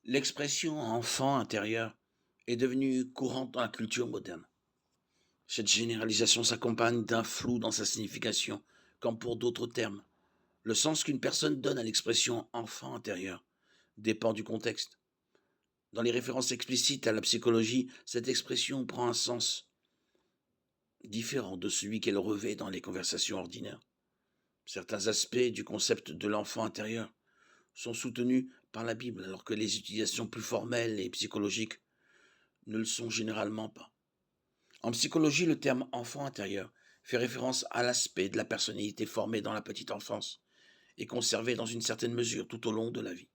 L'expression enfant intérieur est devenue courante dans la culture moderne. Cette généralisation s'accompagne d'un flou dans sa signification, comme pour d'autres termes. Le sens qu'une personne donne à l'expression enfant intérieur dépend du contexte. Dans les références explicites à la psychologie, cette expression prend un sens différent de celui qu'elle revêt dans les conversations ordinaires. Certains aspects du concept de l'enfant intérieur sont soutenus par la Bible, alors que les utilisations plus formelles et psychologiques ne le sont généralement pas. En psychologie, le terme enfant intérieur fait référence à l'aspect de la personnalité formée dans la petite enfance et conservé dans une certaine mesure tout au long de la vie.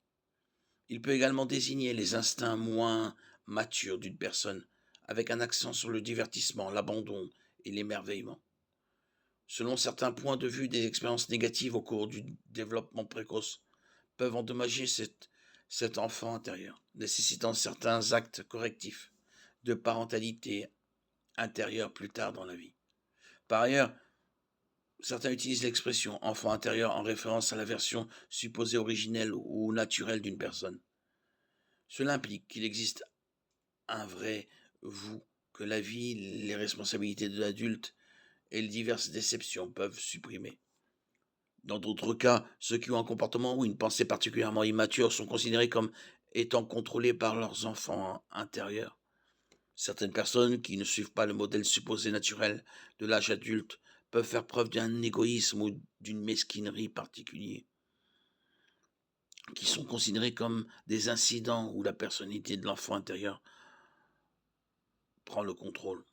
Il peut également désigner les instincts moins matures d'une personne, avec un accent sur le divertissement, l'abandon et l'émerveillement. Selon certains points de vue, des expériences négatives au cours du développement précoce peuvent endommager cet enfant intérieur, nécessitant certains actes correctifs de parentalité intérieure plus tard dans la vie. Par ailleurs, certains utilisent l'expression enfant intérieur en référence à la version supposée originelle ou naturelle d'une personne. Cela implique qu'il existe un vrai vous, que la vie, les responsabilités de l'adulte et les diverses déceptions peuvent supprimer. Dans d'autres cas, ceux qui ont un comportement ou une pensée particulièrement immature sont considérés comme étant contrôlés par leurs enfants intérieurs. Certaines personnes qui ne suivent pas le modèle supposé naturel de l'âge adulte peuvent faire preuve d'un égoïsme ou d'une mesquinerie particulier, qui sont considérés comme des incidents où la personnalité de l'enfant intérieur prend le contrôle.